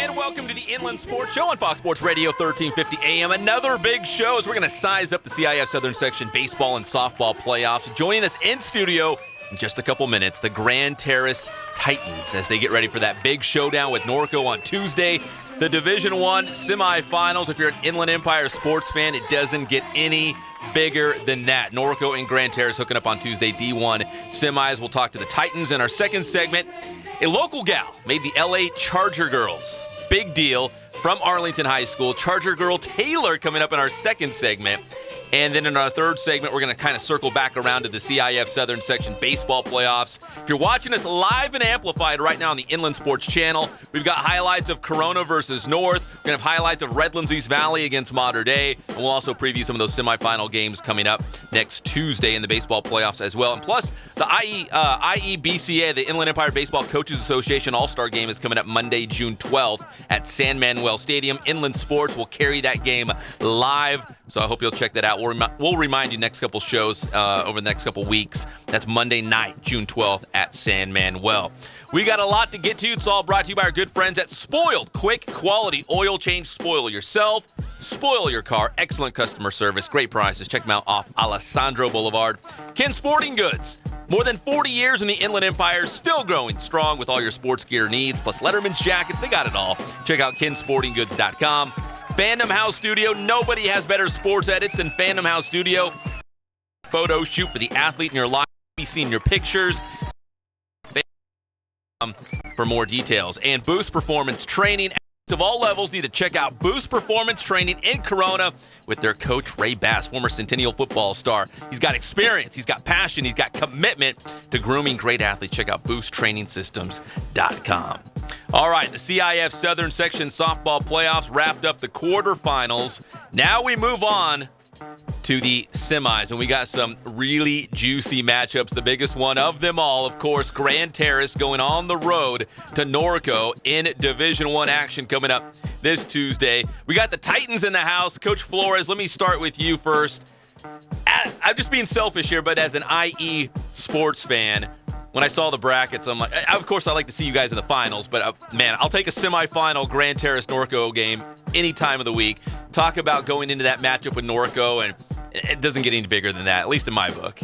And welcome to the Inland Sports Show on Fox Sports Radio 1350 AM. Another big show as we're going to size up the CIF Southern Section baseball and softball playoffs. Joining us in studio in just a couple minutes, the Grand Terrace Titans as they get ready for that big showdown with Norco on Tuesday. The Division I semifinals. If you're an Inland Empire sports fan, it doesn't get any bigger than that. Norco and Grand Terrace hooking up on Tuesday, D1 semis. We'll talk to the Titans in our second segment. A local gal made the LA Charger girls. Big deal from Arlington High School. Charger girl Taylor coming up in our second segment. And then in our third segment, we're going to kind of circle back around to the CIF Southern Section baseball playoffs. If you're watching us live and amplified right now on the Inland Sports Channel, we've got highlights of Corona versus North. We're going to have highlights of Redlands East Valley against Mater Dei. And we'll also preview some of those semifinal games coming up next Tuesday in the baseball playoffs as well. And plus, the IEBCA, the Inland Empire Baseball Coaches Association All-Star Game, is coming up Monday, June 12th at San Manuel Stadium. Inland Sports will carry that game live. So I hope you'll check that out. We'll remind you next couple shows over the next couple weeks. That's Monday night, June 12th at San Manuel. We got a lot to get to. It's all brought to you by our good friends at Spoiled. Quick, quality oil change. Spoil yourself. Spoil your car. Excellent customer service. Great prices. Check them out off Alessandro Boulevard. Ken Sporting Goods. More than 40 years in the Inland Empire, still growing strong with all your sports gear needs, plus Letterman's jackets. They got it all. Check out kensportinggoods.com. Fandom House Studio. Nobody has better sports edits than Fandom House Studio. Photo shoot for the athlete in your life. Be seeing your pictures. For more details. And Boost Performance Training. Of all levels, need to check out Boost Performance Training in Corona with their coach, Ray Bass, former Centennial football star. He's got experience, he's got passion, he's got commitment to grooming great athletes. Check out boosttrainingsystems.com. All right, the CIF Southern Section softball playoffs wrapped up the quarterfinals. Now we move on to the semis, and we got some really juicy matchups. The biggest one of them all, of course, Grand Terrace going on the road to Norco in Division I action coming up this Tuesday. We got the Titans in the house. Coach Flores, let me start with you first. I'm just being selfish here, but as an IE sports fan, when I saw the brackets, I'm like, of course, I like to see you guys in the finals, but man, I'll take a semifinal Grand Terrace Norco game any time of the week. Talk about going into that matchup with Norco, and it doesn't get any bigger than that, at least in my book.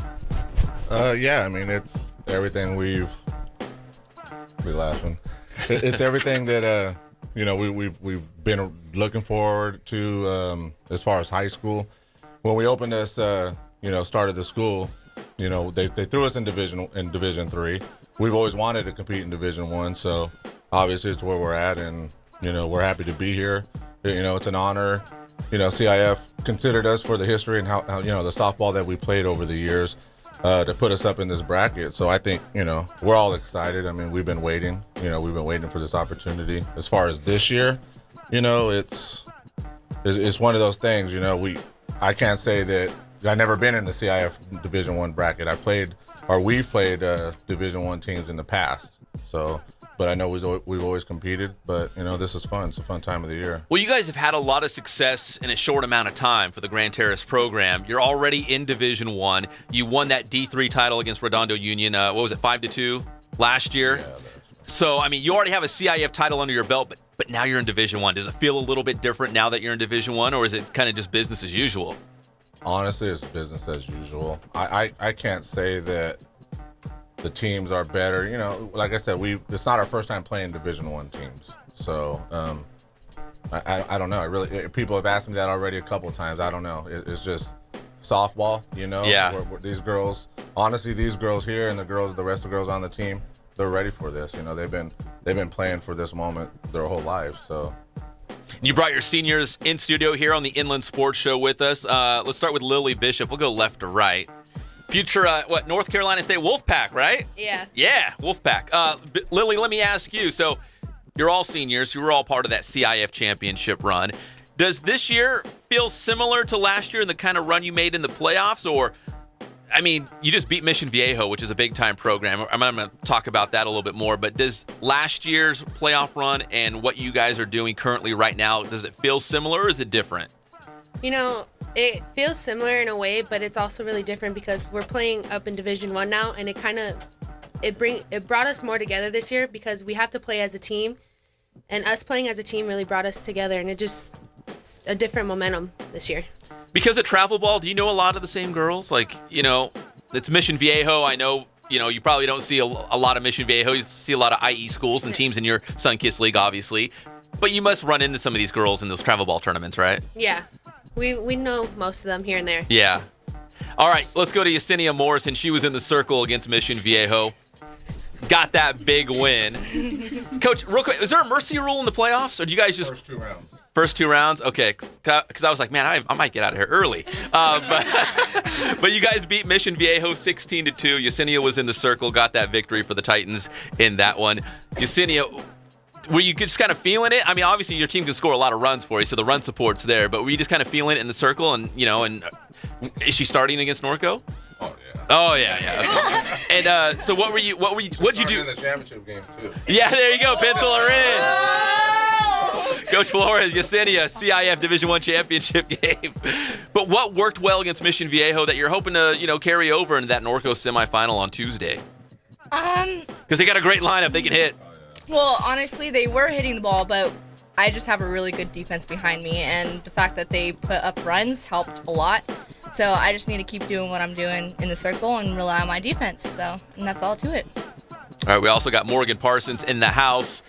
Yeah, I mean, it's everything we've It's everything that we've been looking forward to as far as high school. When we opened this, started the school. They threw us in Division III. We've always wanted to compete in Division I, so obviously it's where we're at, and we're happy to be here. It's an honor. CIF considered us for the history and how the softball that we played over the years to put us up in this bracket. So I think we're all excited. I mean, we've been waiting. We've been waiting for this opportunity. As far as this year, it's one of those things. I can't say that. I've never been in the CIF Division I bracket. We've played Division I teams in the past. So, but I know we've always competed. But this is fun. It's a fun time of the year. Well, you guys have had a lot of success in a short amount of time for the Grand Terrace program. You're already in Division I. You won that D3 title against Redondo Union. What was it, 5-2 last year? Yeah, that's right. So, I mean, you already have a CIF title under your belt, but now you're in Division I. Does it feel a little bit different now that you're in Division I, or is it kind of just business as usual? Honestly, it's business as usual. I can't say that the teams are better. Like I said, it's not our first time playing Division I teams. So I don't know. People have asked me that already a couple of times. I don't know. It's just softball. Yeah. These girls here and the rest of the girls on the team, they're ready for this. They've been playing for this moment their whole lives. So. You brought your seniors in studio here on the Inland Sports Show with us. Let's start with Lily Bishop. We'll go left to right. Future, North Carolina State Wolfpack, right? Yeah. Yeah, Wolfpack. Lily, let me ask you. So you're all seniors. You were all part of that CIF championship run. Does this year feel similar to last year in the kind of run you made in the playoffs? Or, I mean, you just beat Mission Viejo, which is a big-time program. I'm going to talk about that a little bit more. But does last year's playoff run and what you guys are doing currently right now, does it feel similar or is it different? It feels similar in a way, but it's also really different because we're playing up in Division I now, and it brought us more together this year because we have to play as a team. And us playing as a team really brought us together, and it's a different momentum this year. Because of travel ball, do you know a lot of the same girls? Like, it's Mission Viejo. I know, you probably don't see a lot of Mission Viejo. You see a lot of IE schools and teams in your Sunkiss League, obviously. But you must run into some of these girls in those travel ball tournaments, right? Yeah. We know most of them here and there. Yeah. All right, let's go to Yesenia Morrison. She was in the circle against Mission Viejo. Got that big win. Coach, real quick, is there a mercy rule in the playoffs? Or do you guys just... First two rounds? Okay, because I was like, man, I might get out of here early. But you guys beat Mission Viejo 16-2. Yesenia was in the circle, got that victory for the Titans in that one. Yesenia, were you just kind of feeling it? I mean, obviously your team can score a lot of runs for you, so the run support's there. But were you just kind of feeling it in the circle? And and is she starting against Norco? Oh yeah. Okay. And so what'd you do? In the championship game too. Yeah, there you go. Pencil her in. Coach Flores, Yesenia, CIF Division I championship game. But what worked well against Mission Viejo that you're hoping to carry over into that Norco semifinal on Tuesday? Because they got a great lineup. They can hit. Well, honestly, they were hitting the ball, but I just have a really good defense behind me, and the fact that they put up runs helped a lot. So I just need to keep doing what I'm doing in the circle and rely on my defense. And that's all to it. All right, we also got Morgan Parsons in the house.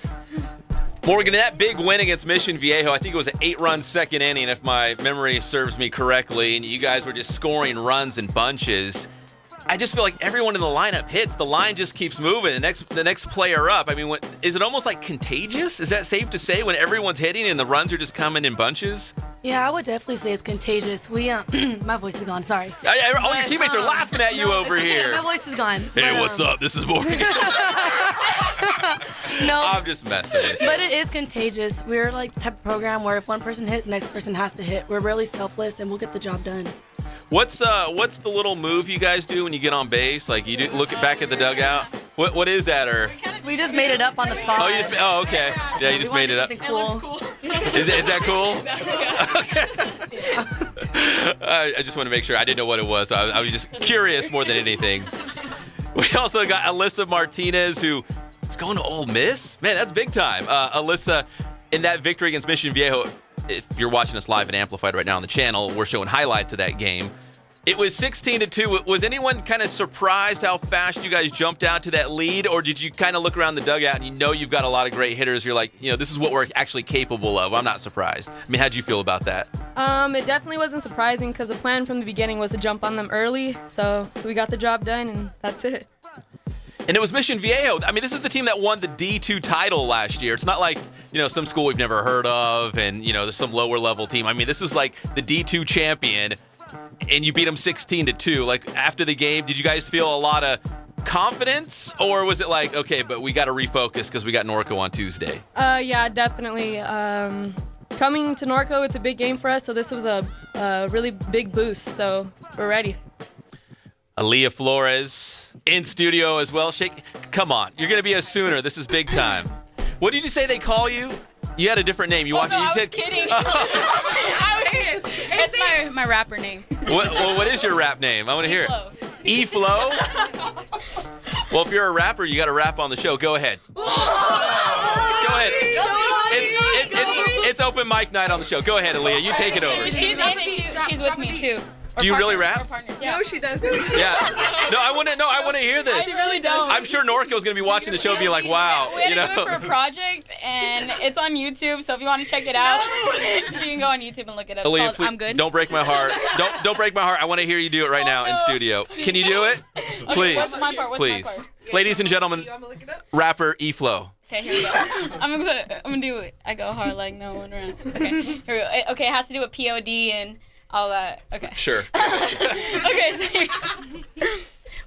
Morgan, that big win against Mission Viejo, I think it was an 8-run second inning, if my memory serves me correctly, and you guys were just scoring runs in bunches. I just feel like everyone in the lineup hits. The line just keeps moving. The next player up. I mean, is it almost like contagious? Is that safe to say when everyone's hitting and the runs are just coming in bunches? Yeah, I would definitely say it's contagious. We my voice is gone. Sorry. All your teammates are laughing at you over here. My voice is gone. Hey, what's up? This is Morgan. No, I'm just messing. But it is contagious. We're like the type of program where if one person hits, the next person has to hit. We're really selfless, and we'll get the job done. What's the little move you guys do when you get on base? Like you do look back at the dugout. What is that? Or we just made it up on the spot. Okay. Yeah, you just made it up. Cool. Is that cool? Okay. I just want to make sure. I didn't know what it was. So I was just curious more than anything. We also got Alyssa Martinez, who is going to Ole Miss. Man, that's big time. Alyssa, in that victory against Mission Viejo. If you're watching us live and amplified right now on the channel, we're showing highlights of that game. It was 16-2. Was anyone kind of surprised how fast you guys jumped out to that lead, or did you kind of look around the dugout and you've got a lot of great hitters? You're like, this is what we're actually capable of. I'm not surprised. I mean, how'd you feel about that? It definitely wasn't surprising because the plan from the beginning was to jump on them early, so we got the job done, and that's it. And it was Mission Viejo. I mean, this is the team that won the D2 title last year. It's not like, some school we've never heard of and, there's some lower level team. I mean, this was like the D2 champion, and you beat them 16-2. Like, after the game, did you guys feel a lot of confidence, or was it like, okay, but we got to refocus because we got Norco on Tuesday? Yeah, definitely. Coming to Norco, it's a big game for us, so this was a really big boost, so we're ready. Aaliyah Flores in studio as well. Come on, you're gonna be a Sooner. This is big time. What did you say they call you? You had a different name. You I was kidding. It's my rapper name. What is your rap name? I want to hear it. E-Flow. Well, if you're a rapper, you got to rap on the show. Go ahead. Go ahead. It's open mic night on the show. Go ahead, Aaliyah. You take it over. She's with me too. Do you really rap? Yeah. No, she doesn't. Yeah. No, I want to hear this. I really don't. I'm sure Norco's going to be watching the show being like, wow. We had to do it for a project, and it's on YouTube, so if you want to check it out, you can go on YouTube and look it up. Aaliyah, it's called I'm Good. Don't break my heart. Don't break my heart. I want to hear you do it right now in studio. Can you do it? Okay, Please. what's my part? Please. Ladies and gentlemen, rapper E-Flow. Okay, here we go. I'm gonna do it. I go hard like no one around. Okay, here we go. Okay, it has to do with POD and all that. Okay. Sure. Okay, so here.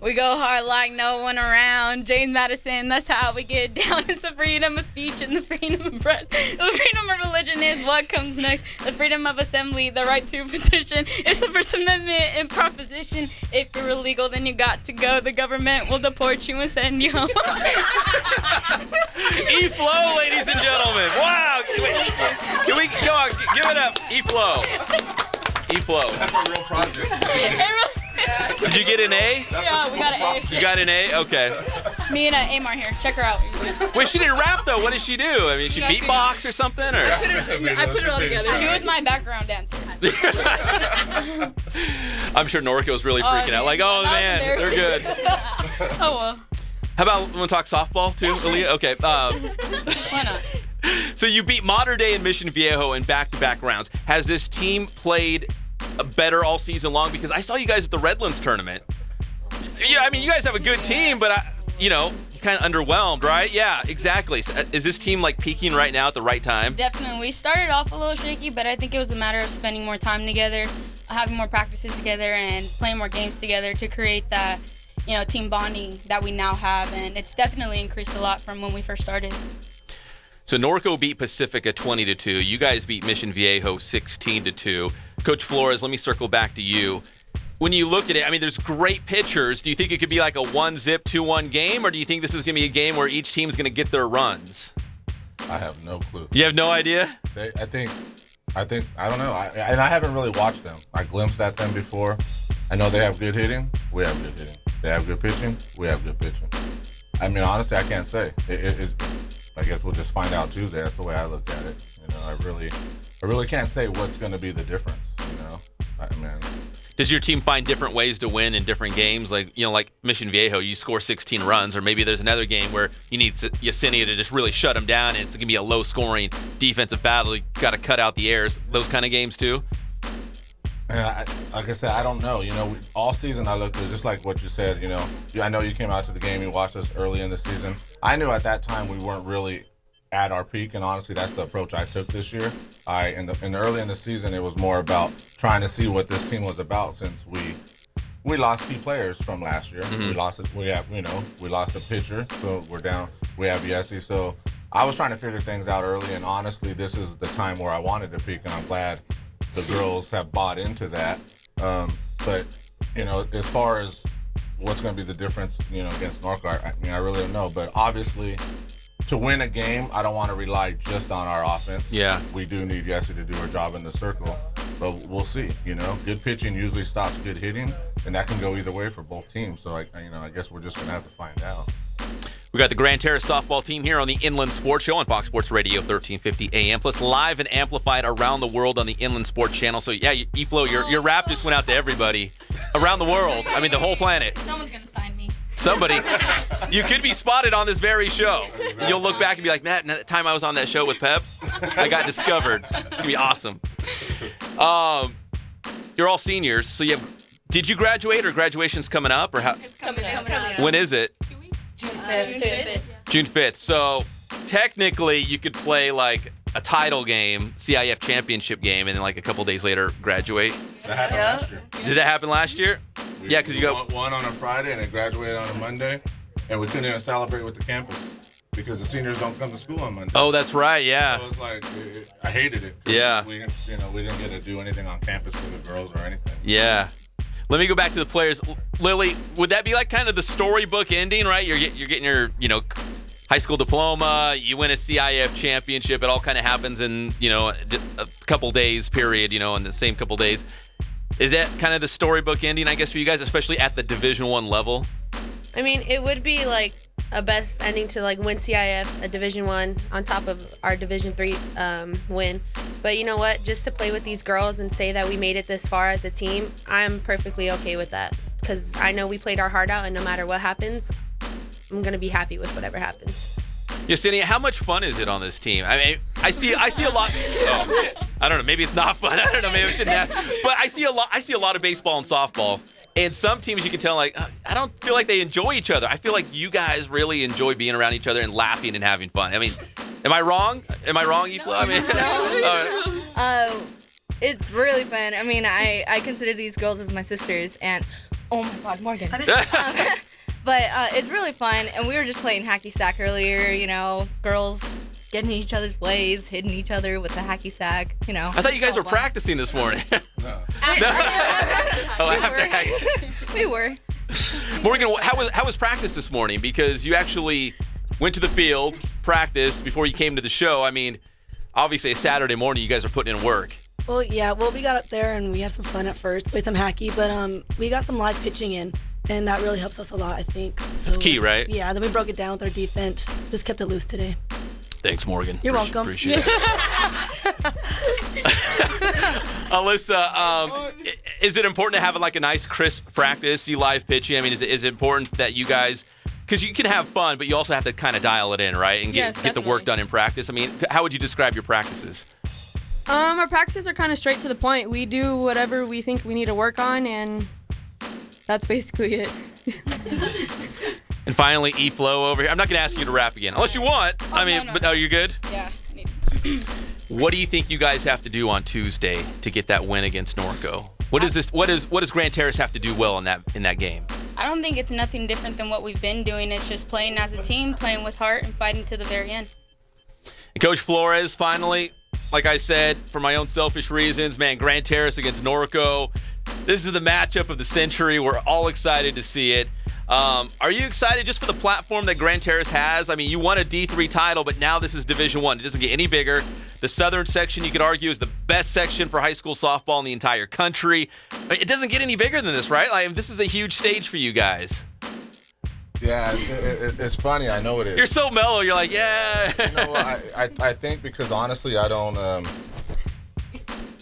We go hard like no one around. James Madison, that's how we get down. It's the freedom of speech and the freedom of press. The freedom of religion is what comes next. The freedom of assembly, the right to petition. It's the First Amendment and proposition. If you're illegal, then you got to go. The government will deport you and send you home. E-Flow, ladies and gentlemen. Wow. Can we go on? Give it up. E-Flow. E-Flow. That's a real project. Did you get an A? Yeah, we got an A. You got an A? Okay. Me and Amar here. Check her out. Wait, she didn't rap though. What did she do? I mean, she beatbox or something, or? I put it all together. She was my background dancer. I'm sure Norco's really freaking out. Like, oh man, they're good. Oh well. How about we want to talk softball too, Aaliyah? Okay. Why not? So you beat Mater Dei and Mission Viejo in back-to-back rounds. Has this team played better all season long? Because I saw you guys at the Redlands tournament. Yeah, I mean, you guys have a good team, but you're kind of underwhelmed, right? Yeah, exactly. So, is this team like peaking right now at the right time? Definitely. We started off a little shaky, but I think it was a matter of spending more time together, having more practices together, and playing more games together to create that, team bonding that we now have. And it's definitely increased a lot from when we first started. So Norco beat Pacifica 20-2. You guys beat Mission Viejo 16-2. Coach Flores, let me circle back to you. When you look at it, I mean, there's great pitchers. Do you think it could be like a 1-zip, 2-1 game, or do you think this is going to be a game where each team's going to get their runs? I have no clue. You have no idea? I don't know. And I haven't really watched them. I glimpsed at them before. I know they have good hitting. We have good hitting. They have good pitching. We have good pitching. I mean, honestly, I can't say. I guess we'll just find out Tuesday. That's the way I look at it. I really can't say what's going to be the difference. Does your team find different ways to win in different games? Like Mission Viejo, you score 16 runs, or maybe there's another game where you need Yesenia to just really shut them down, and it's going to be a low-scoring defensive battle. You got to cut out the errors. Those kind of games too. And like I said, I don't know. All season I looked at it, just like what you said. I know you came out to the game, you watched us early in the season. I knew at that time we weren't really at our peak, and honestly, that's the approach I took this year. Early in the season, it was more about trying to see what this team was about, since we lost key players from last year. Mm-hmm. We lost a pitcher, so we're down. We have Yessie, so I was trying to figure things out early, and honestly, this is the time where I wanted to peak, and I'm glad the girls have bought into that. But as far as what's going to be the difference, against Norco, I really don't know. But obviously, to win a game, I don't want to rely just on our offense. Yeah. We do need Yessie to do her job in the circle, but we'll see. Good pitching usually stops good hitting, and that can go either way for both teams. So I guess we're just going to have to find out. We got the Grand Terrace softball team here on the Inland Sports Show on Fox Sports Radio 1350 AM, plus live and amplified around the world on the Inland Sports Channel. So yeah, E-Flow, your rap just went out to everybody around the world. I mean, the whole planet. Someone's gonna sign me. Somebody. You could be spotted on this very show. You'll look back and be like, Matt, that time I was on that show with Pep, I got discovered. It's going to be awesome. You're all seniors, so did you graduate, or graduation's coming up? Or how? It's coming up. When is it? 2 weeks. June 5th. June 5th. So technically you could play like a title game, CIF championship game, and then like a couple days later graduate. That happened last year. Did that happen last year? Yeah, because you got one on a Friday and then graduated on a Monday, and we couldn't even celebrate with the campus because the seniors don't come to school on Monday. Oh, that's right. Yeah. So it was like I hated it. Yeah. We didn't get to do anything on campus for the girls or anything. Yeah. Let me go back to the players. Lily, would that be like kind of the storybook ending, right? You're getting your, high school diploma, you win a CIF championship. It all kind of happens in, a couple days period, in the same couple days. Is that kind of the storybook ending, I guess, for you guys, especially at the Division I level? I mean, it would be like a best ending to like win CIF, a Division I, on top of our Division III win. But you know what? Just to play with these girls and say that we made it this far as a team, I'm perfectly okay with that, because I know we played our heart out, and no matter what happens, I'm gonna be happy with whatever happens. Yesenia, how much fun is it on this team? I mean, I see a lot. Oh, I don't know. Maybe it's not fun. I don't know. Maybe I shouldn't have. But I see a lot of baseball and softball. And some teams you can tell, like, I don't feel like they enjoy each other. I feel like you guys really enjoy being around each other and laughing and having fun. I mean, am I wrong? Am I wrong, E-Flo? I mean, No. It's really fun. I mean, I consider these girls as my sisters, and oh my God, Morgan. But it's really fun, and we were just playing hacky sack earlier. Girls getting in each other's ways, hitting each other with the hacky sack. I thought you guys were practicing this morning. No. We were. Morgan, how was practice this morning? Because you actually went to the field, practiced before you came to the show. I mean, obviously a Saturday morning, you guys are putting in work. Well, yeah. Well, we got up there and we had some fun at first, played some hacky, but we got some live pitching in. and that really helps us a lot, I think. So That's key, right? Yeah, then we broke it down with our defense, just kept it loose today. Thanks, Morgan. You're welcome. Appreciate it. Alyssa, is it important to have like a nice crisp practice, you live pitching? I mean, is it important that you guys, because you can have fun, but you also have to kind of dial it in, right? And get the work done in practice. I mean, how would you describe your practices? Our practices are kind of straight to the point. We do whatever we think we need to work on, and that's basically it. And finally, E-Flow over here. I'm not going to ask you to rap again, unless you want. No. But are you good? Yeah. What do you think you guys have to do on Tuesday to get that win against Norco? What does Grand Terrace have to do well in that game? I don't think it's nothing different than what we've been doing. It's just playing as a team, playing with heart, and fighting to the very end. And Coach Flores, finally, like I said, for my own selfish reasons, man, Grand Terrace against Norco. This is the matchup of the century. We're all excited to see it. Are you excited just for the platform that Grand Terrace has? I mean, you won a D3 title, but now this is Division I. It doesn't get any bigger. The Southern Section, you could argue, is the best section for high school softball in the entire country. I mean, it doesn't get any bigger than this, right? Like, this is a huge stage for you guys. Yeah, it's funny. I know it is. You're so mellow. You're like, yeah. You know, I think because honestly, I don't.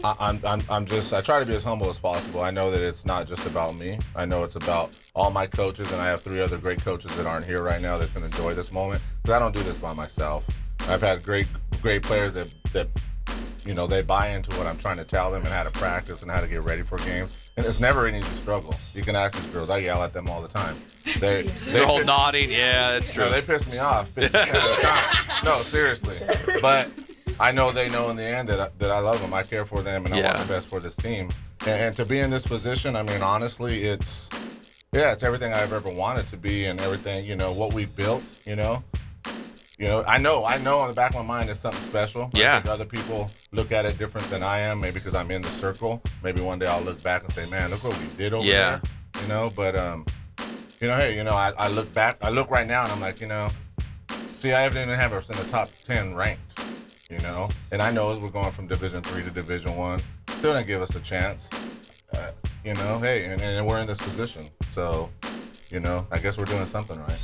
I try to be as humble as possible. I know that it's not just about me. I know it's about all my coaches, and I have 3 other great coaches that aren't here right now that can enjoy this moment. Because I don't do this by myself. I've had great players that they buy into what I'm trying to tell them and how to practice and how to get ready for games. And it's never an easy struggle. You can ask these girls. I yell at them all the time. They're all nodding. Yeah, that's true. No, they piss me off 50% of the time. No, seriously. But I know they know in the end that I love them. I care for them, and I want the best for this team. And to be in this position, I mean, honestly, it's everything I've ever wanted to be, and everything, what we built, I know on the back of my mind it's something special. Yeah. I think other people look at it different than I am, maybe because I'm in the circle. Maybe one day I'll look back and say, man, look what we did over there. But hey, I look back, I look right now and I'm like, CIF didn't have us in the top 10 ranked, and I know as we're going from Division 3 to Division 1, still didn't give us a chance, hey, and we're in this position. So, I guess we're doing something right.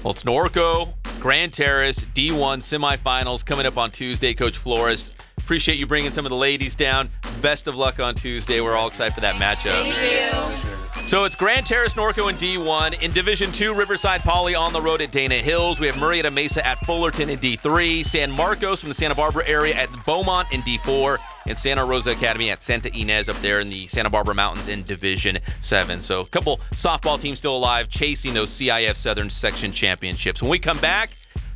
Well, it's Norco, Grand Terrace, D1 semifinals coming up on Tuesday. Coach Flores, appreciate you bringing some of the ladies down. Best of luck on Tuesday. We're all excited for that matchup. Thank you. So it's Grand Terrace, Norco, and D1. In Division 2, Riverside Poly on the road at Dana Hills. We have Murrieta Mesa at Fullerton in D3. San Marcos from the Santa Barbara area at Beaumont in D4. And Santa Rosa Academy at Santa Ynez up there in the Santa Barbara Mountains in Division 7. So a couple softball teams still alive chasing those CIF Southern Section championships. When we come back,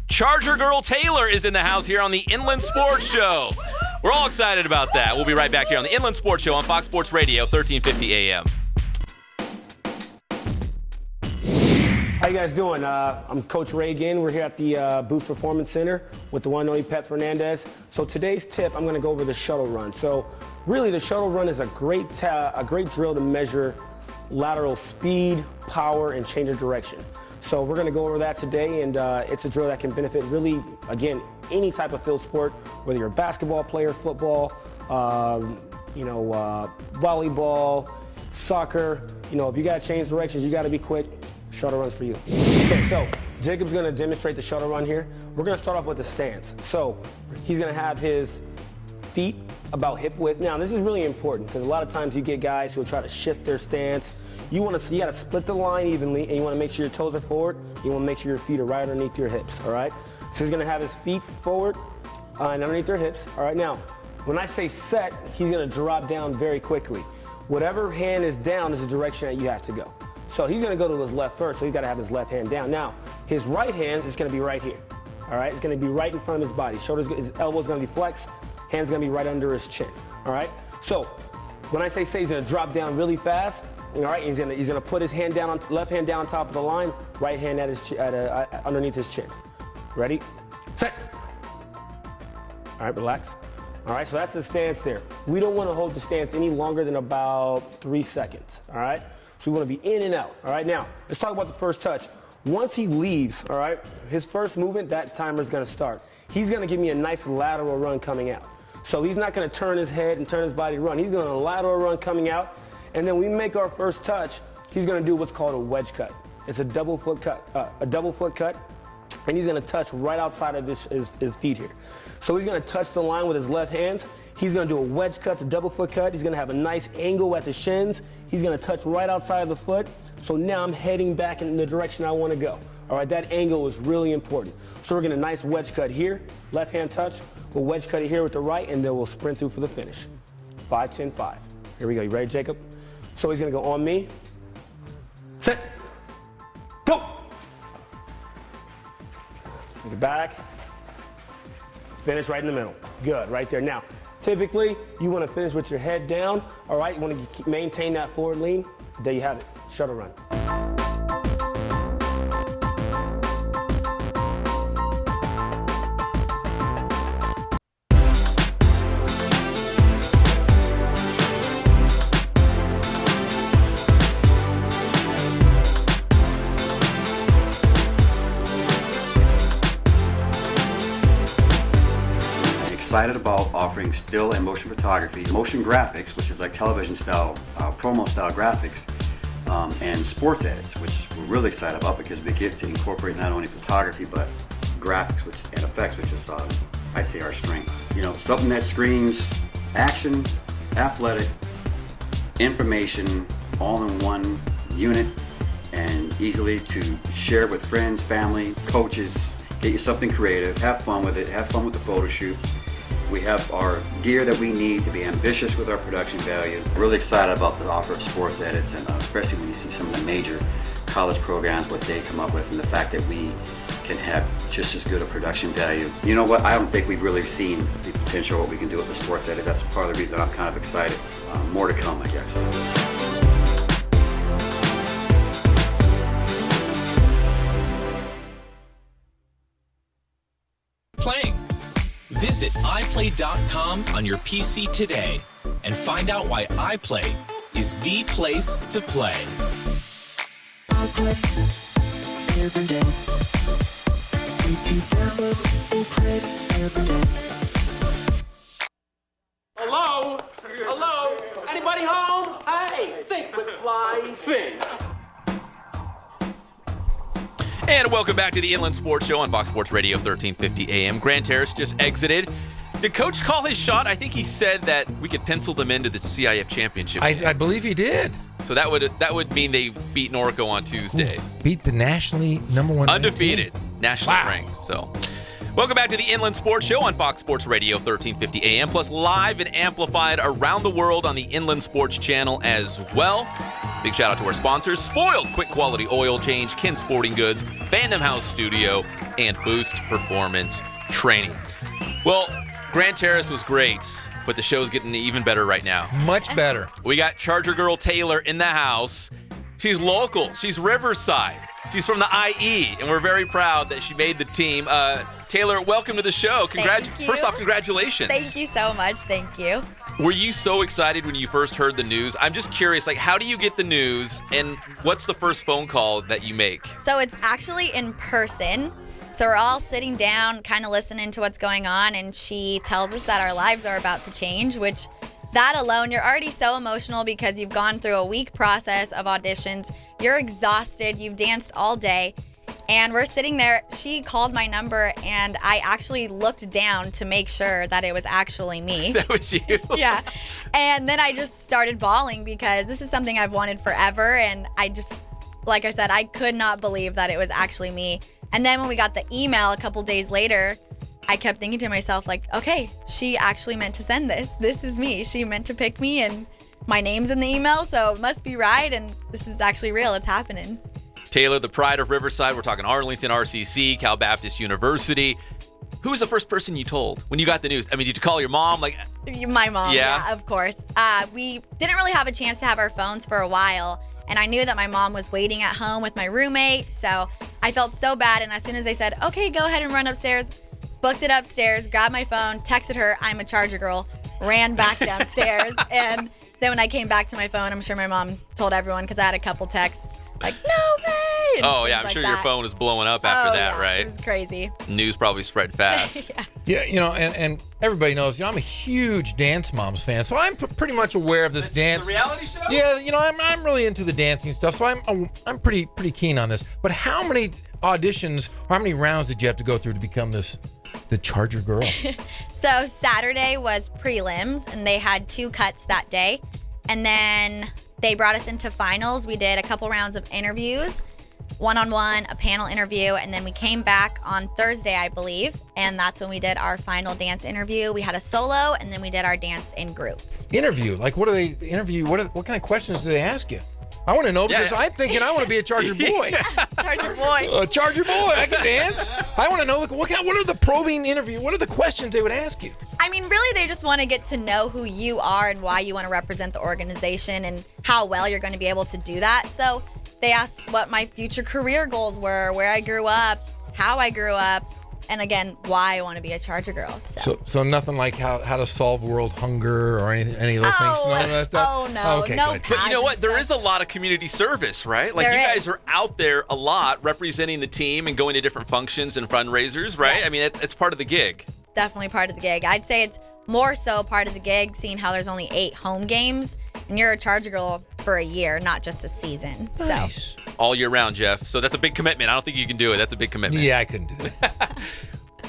Charger Girl Taylor is in the house here on the Inland Sports Show. We're all excited about that. We'll be right back here on the Inland Sports Show on Fox Sports Radio, 1350 AM. How you guys doing? I'm Coach Ray again. We're here at the Boost Performance Center with the one and only Pep Fernandez. So today's tip, I'm going to go over the shuttle run. So really, the shuttle run is a great drill to measure lateral speed, power, and change of direction. So we're going to go over that today, and it's a drill that can benefit really, again, any type of field sport, whether you're a basketball player, football, volleyball, soccer. If you got to change directions, you got to be quick. Shuttle run's for you. Okay, so Jacob's gonna demonstrate the shuttle run here. We're gonna start off with the stance. So he's gonna have his feet about hip width. Now this is really important because a lot of times you get guys who try to shift their stance. You gotta split the line evenly, and you wanna make sure your toes are forward. You wanna make sure your feet are right underneath your hips, all right? So he's gonna have his feet forward and underneath their hips. All right, now, when I say set, he's gonna drop down very quickly. Whatever hand is down is the direction that you have to go. So he's going to go to his left first, so he's got to have his left hand down. Now, his right hand is going to be right here. All right, it's going to be right in front of his body. His elbow's going to be flexed. Hand's going to be right under his chin. All right. So when I say he's going to drop down really fast. All right, he's going to put his hand down, left hand down on top of the line, right hand underneath his chin. Ready, set. All right, relax. All right, so that's the stance there. We don't want to hold the stance any longer than about 3 seconds. All right. So we want to be in and out. All right, now let's talk about the first touch. Once he leaves, all right, his first movement, that timer is going to start. He's going to give me a nice lateral run coming out. So he's not going to turn his head and turn his body to run. He's going to lateral run coming out. And then we make our first touch. he's gonna do what's called a wedge cut. It's a double foot cut, and he's gonna touch right outside of his feet here. So he's gonna touch the line with his left hands. He's gonna do a wedge cut, a double foot cut. He's gonna have a nice angle at the shins. He's gonna touch right outside of the foot. So now I'm heading back in the direction I wanna go. All right, that angle is really important. So we're gonna nice wedge cut here, left hand touch. We'll wedge cut it here with the right, and then we'll sprint through for the finish. 5, 10, 5. Here we go, you ready, Jacob? So he's gonna go on me, set, go. Take it back, finish right in the middle. Good, right there. Now, typically, you wanna finish with your head down, all right? You wanna maintain that forward lean. There you have it, shuttle run. Excited about offering still and motion photography, motion graphics, which is like television style, promo style graphics, and sports edits, which we're really excited about because we get to incorporate not only photography but graphics and effects, which is I'd say our strength. You know, something that screams action, athletic, information, all in one unit, and easily to share with friends, family, coaches. Get you something creative, have fun with it, have fun with the photo shoot. We have our gear that we need to be ambitious with our production value. Really excited about the offer of sports edits, and especially when you see some of the major college programs, what they come up with, and the fact that we can have just as good a production value. You know what, I don't think we've really seen the potential of what we can do with the sports edit. That's part of the reason I'm kind of excited. More to come, I guess. Playing. Visit iPlay.com on your PC today and find out why iPlay is the place to play. Hello? Hello? Anybody home? Hey, think with flying things. And welcome back to the Inland Sports Show on Fox Sports Radio 1350 AM. Grand Terrace just exited. Did Coach call his shot? I think he said that we could pencil them into the CIF championship. I believe he did. So that would mean they beat Norco on Tuesday. Ooh, beat the nationally number one undefeated, nationally ranked. So, welcome back to the Inland Sports Show on Fox Sports Radio 1350 AM, plus live and amplified around the world on the Inland Sports Channel as well. Big shout out to our sponsors: Spoiled Quick Quality Oil Change, Ken Sporting Goods, Bandom House Studio, and Boost Performance Training. Well, Grand Terrace was great, but the show's getting even better right now. Much better. We got Charger Girl Taylor in the house. She's local. She's Riverside. She's from the IE, and we're very proud that she made the team. Taylor, welcome to the show. Thank you. First off, congratulations. Thank you so much. Thank you. Were you so excited when you first heard the news? I'm just curious, like, how do you get the news, and what's the first phone call that you make? So it's actually in person. So we're all sitting down, kind of listening to what's going on, and she tells us that our lives are about to change, which that alone, you're already so emotional because you've gone through a week process of auditions. You're exhausted. You've danced all day. And we're sitting there. She called my number, and I actually looked down to make sure that it was actually me. That was you? Yeah. And then I just started bawling because this is something I've wanted forever. And I just, like I said, I could not believe that it was actually me. And then when we got the email a couple days later, I kept thinking to myself, like, okay, she actually meant to send this. This is me. She meant to pick me, and my name's in the email, so it must be right. And this is actually real. It's happening. Taylor, the pride of Riverside. We're talking Arlington RCC, Cal Baptist University. Who was the first person you told when you got the news? I mean, did you call your mom? Like, my mom, yeah, of course. We didn't really have a chance to have our phones for a while, and I knew that my mom was waiting at home with my roommate, so I felt so bad. And as soon as I said, okay, go ahead and run upstairs, booked it upstairs, grabbed my phone, texted her, I'm a Charger girl, ran back downstairs. And then when I came back to my phone, I'm sure my mom told everyone because I had a couple texts like, no way. Oh, yeah, I'm sure your phone was blowing up after that, yeah, right? It was crazy. News probably spread fast. Yeah. Yeah, and everybody knows, I'm a huge Dance Moms fan, so I'm pretty much aware of this dance. The reality show? Yeah, I'm really into the dancing stuff, so I'm pretty keen on this. But how many auditions, or how many rounds did you have to go through to become the Charger girl? So Saturday was prelims, and they had 2 cuts that day. And then they brought us into finals. We did a couple rounds of interviews, one-on-one, a panel interview, and then we came back on Thursday, I believe, and that's when we did our final dance interview. We had a solo, and then we did our dance in groups. Interview? Like, what do they interview? What kind of questions do they ask you? I want to know because I'm thinking I want to be a Charger boy. Charger boy. A Charger boy. I can dance. I want to know what are the probing interview? What are the questions they would ask you? I mean, really, they just want to get to know who you are and why you want to represent the organization and how well you're going to be able to do that. So they asked what my future career goals were, where I grew up, how I grew up, and again, why I want to be a Charger girl. So nothing like how to solve world hunger or any of those things? None of that stuff? Oh, no. Okay, no good. But you know what? There is a lot of community service, right? Like, There you guys is. are out there a lot representing the team and going to different functions and fundraisers, right? Yes. I mean, it's part of the gig. Definitely part of the gig. I'd say it's more so part of the gig, seeing how there's only 8 home games, and you're a Charger girl for a year, not just a season. Nice. So All year round, Jeff. So that's a big commitment. I don't think you can do it. That's a big commitment. Yeah, I couldn't do that.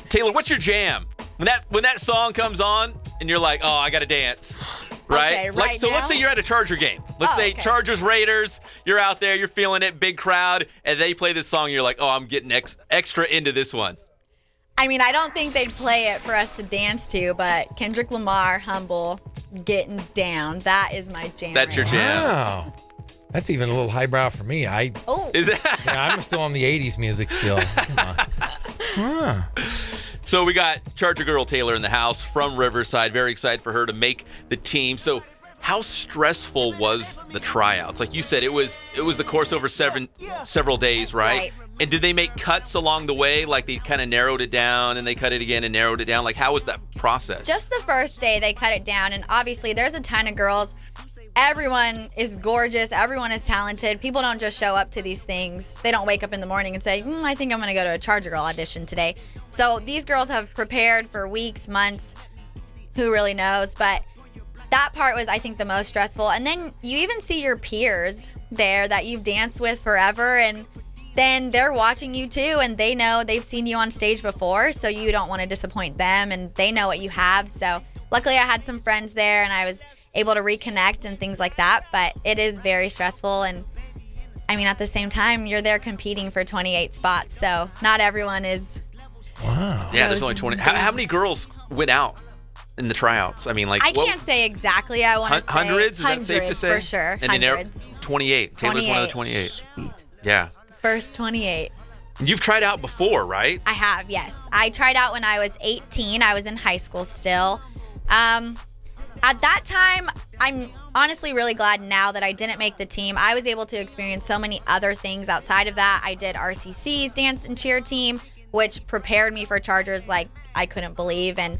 Taylor, what's your jam? When that song comes on and you're like, oh, I got to dance, right? Okay, like, right so now? let's say you're at a Charger game. Let's say okay. Chargers, Raiders, you're out there, you're feeling it, big crowd, and they play this song, you're like, oh, I'm getting extra into this one. I mean, I don't think they'd play it for us to dance to, but Kendrick Lamar, Humble, Getting Down, that is my jam. That's your right jam. Wow. That's even a little highbrow for me. Oh. Is it? Yeah, I'm still on the 80s music still. Come on. Huh. So we got Charger girl Taylor in the house from Riverside. Very excited for her to make the team. So how stressful was the tryouts? Like you said, it was the course over several days, right? And did they make cuts along the way? Like they kind of narrowed it down and they cut it again and narrowed it down? Like how was that process? Just the first day they cut it down, and obviously there's a ton of girls. Everyone is gorgeous. Everyone is talented. People don't just show up to these things. They don't wake up in the morning and say, I think I'm going to go to a Charger girl audition today. So these girls have prepared for weeks, months, who really knows? But that part was, I think, the most stressful. And then you even see your peers there that you've danced with forever, and then they're watching you too, and they know they've seen you on stage before, so you don't want to disappoint them, and they know what you have. So luckily I had some friends there, and I was able to reconnect and things like that, but it is very stressful. And I mean, at the same time, you're there competing for 28 spots, so not everyone is. Wow. Yeah, there's only 20. How many girls went out in the tryouts? I mean, like I can't say exactly. I want to say hundreds. Is that safe to say? For sure. And then there Hundreds. 28. Taylor's one of the 28. Sweet. Yeah. First 28. You've tried out before, right? I have, yes. I tried out when I was 18. I was in high school still. At that time, I'm honestly really glad now that I didn't make the team. I was able to experience so many other things outside of that. I did RCC's dance and cheer team, which prepared me for Chargers like I couldn't believe. And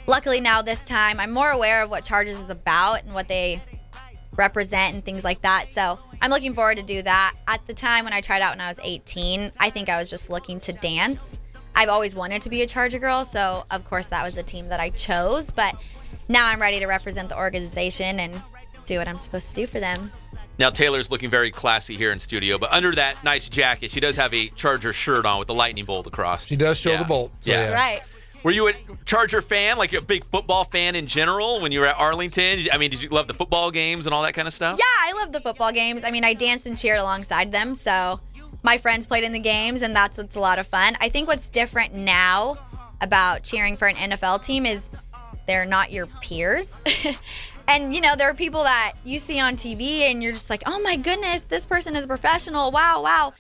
luckily now this time, I'm more aware of what Chargers is about and what they represent and things like that. So I'm looking forward to do that. At the time when I tried out when I was 18, I think I was just looking to dance. I've always wanted to be a Charger girl, so of course that was the team that I chose. But now I'm ready to represent the organization and do what I'm supposed to do for them. Now, Taylor's looking very classy here in studio, but under that nice jacket, she does have a Charger shirt on with the lightning bolt across. She does show the bolt. So Yeah. That's right. Were you a Charger fan, like a big football fan in general when you were at Arlington? I mean, did you love the football games and all that kind of stuff? Yeah, I love the football games. I mean, I danced and cheered alongside them, so my friends played in the games, and that's what's a lot of fun. I think what's different now about cheering for an NFL team is they're not your peers. And, you know, there are people that you see on TV, and you're just like, oh, my goodness, this person is a professional. Wow.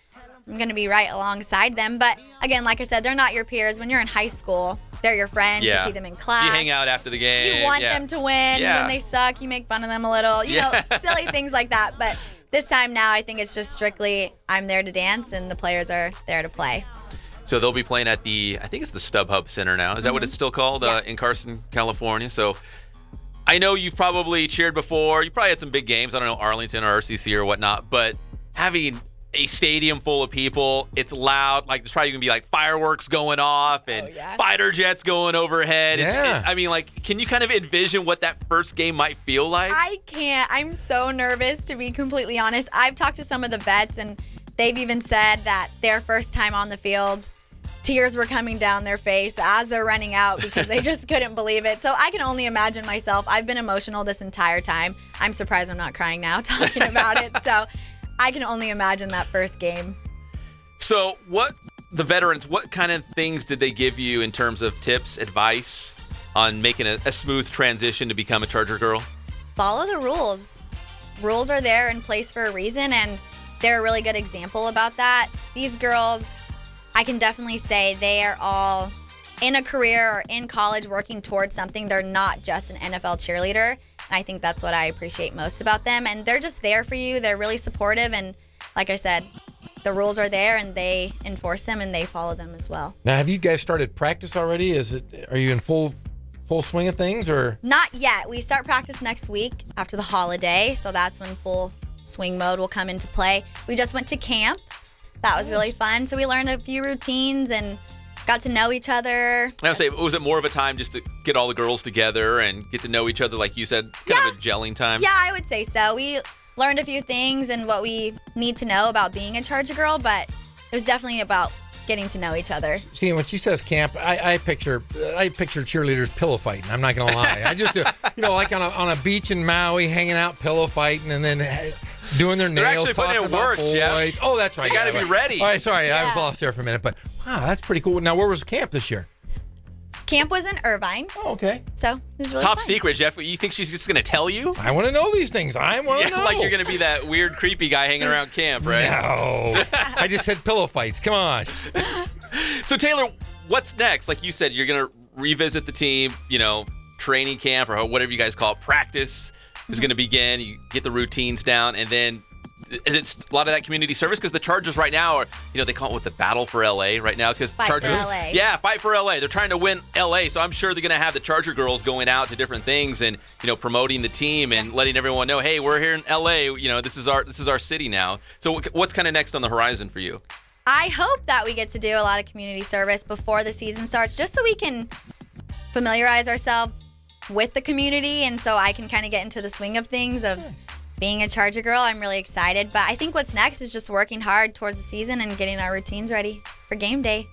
I'm going to be right alongside them. But, again, like I said, they're not your peers. When you're in high school, they're your friends. Yeah. You see them in class. You hang out after the game. You want yeah. them to win. Yeah. When they suck, you make fun of them a little. You know, silly things like that. But this time now, I think it's just strictly I'm there to dance, and the players are there to play. So they'll be playing at I think it's the StubHub Center now. Is that what it's still called in Carson, California? So I know you've probably cheered before. You probably had some big games. I don't know, Arlington or RCC or whatnot. But having a stadium full of people. It's loud. Like, there's probably going to be, like, fireworks going off and fighter jets going overhead. Yeah. I mean, like, can you kind of envision what that first game might feel like? I can't. I'm so nervous, to be completely honest. I've talked to some of the vets, and they've even said that their first time on the field, tears were coming down their face as they're running out because they just couldn't believe it. So I can only imagine myself. I've been emotional this entire time. I'm surprised I'm not crying now talking about it. So I can only imagine that first game. So what kind of things did they give you in terms of tips, advice on making a smooth transition to become a Charger girl? Follow the rules. Rules are there in place for a reason, and they're a really good example about that. These girls, I can definitely say they are all in a career or in college working towards something. They're not just an NFL cheerleader. And I think that's what I appreciate most about them. And they're just there for you. They're really supportive. And like I said, the rules are there and they enforce them and they follow them as well. Now, have you guys started practice already? Are you in full swing of things or? Not yet. We start practice next week after the holiday. So that's when full swing mode will come into play. We just went to camp. That was really fun. So we learned a few routines and got to know each other. I would say, was it more of a time just to get all the girls together and get to know each other, like you said, kind of a gelling time? Yeah, I would say so. We learned a few things and what we need to know about being a Charger girl, but it was definitely about getting to know each other. See, when she says camp, I picture cheerleaders pillow fighting. I'm not gonna lie. I just like on a beach in Maui, hanging out, pillow fighting, and then doing their nails. They're actually putting in work, Jeff. Oh, that's right. They got to be ready. All right, sorry, I was lost there for a minute, but wow, that's pretty cool. Now, where was camp this year? Camp was in Irvine. Oh, okay. So it was really Top fun. secret, Jeff. You think she's just going to tell you? I want to know these things. I want to know. Like you're going to be that weird, creepy guy hanging around camp, right? No. I just said pillow fights. Come on. So, Taylor, what's next? Like you said, you're going to revisit the team, training camp or whatever you guys call it. Practice is going to begin. You get the routines down, and then is it a lot of that community service? Because the Chargers right now are, they call it the battle for LA right now. Because Chargers, for LA. Yeah, fight for LA. They're trying to win LA, so I'm sure they're going to have the Charger girls going out to different things and promoting the team and letting everyone know, hey, we're here in LA. This is our city now. So what's kind of next on the horizon for you? I hope that we get to do a lot of community service before the season starts, just so we can familiarize ourselves with the community, and so I can kind of get into the swing of things of being a Charger girl. I'm really excited, but I think what's next is just working hard towards the season and getting our routines ready for game day.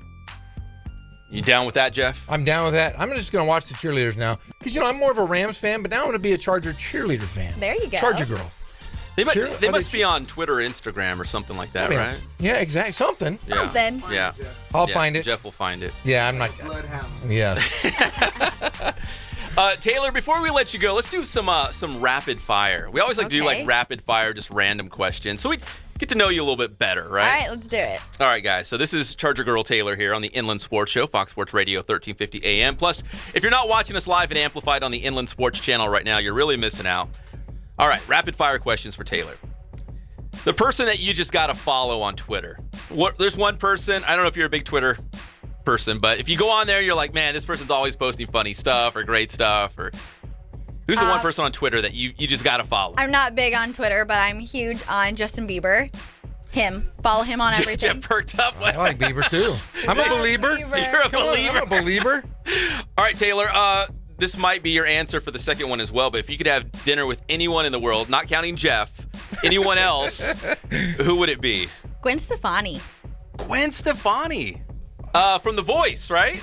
You down with that, Jeff? I'm down with that. I'm just going to watch the cheerleaders now because I'm more of a Rams fan, but now I'm going to be a Charger cheerleader fan. There you go. Charger girl. They must be on Twitter or Instagram or something like that, right? Yeah, exactly. Something. Yeah. I'll find it. Jeff will find it. Yeah, I'm not. Yes. Taylor, before we let you go, let's do some rapid fire. We always like to do like rapid fire, just random questions, so we get to know you a little bit better, right? All right, let's do it. All right, guys. So this is Charger Girl Taylor here on the Inland Sports Show, Fox Sports Radio 1350 AM. Plus, if you're not watching us live and amplified on the Inland Sports Channel right now, you're really missing out. All right, rapid fire questions for Taylor. The person that you just got to follow on Twitter. There's one person, I don't know if you're a big Twitter person, but if you go on there, you're like, man, this person's always posting funny stuff or great stuff. Or who's the one person on Twitter that you just got to follow? I'm not big on Twitter, but I'm huge on Justin Bieber. Follow him on everything. Jeff perked up. I like Bieber too. I'm a believer. You're a believer. I'm a believer. All right, Taylor. This might be your answer for the second one as well, but if you could have dinner with anyone in the world, not counting Jeff, anyone else, who would it be? Gwen Stefani. Gwen Stefani. From The Voice, right?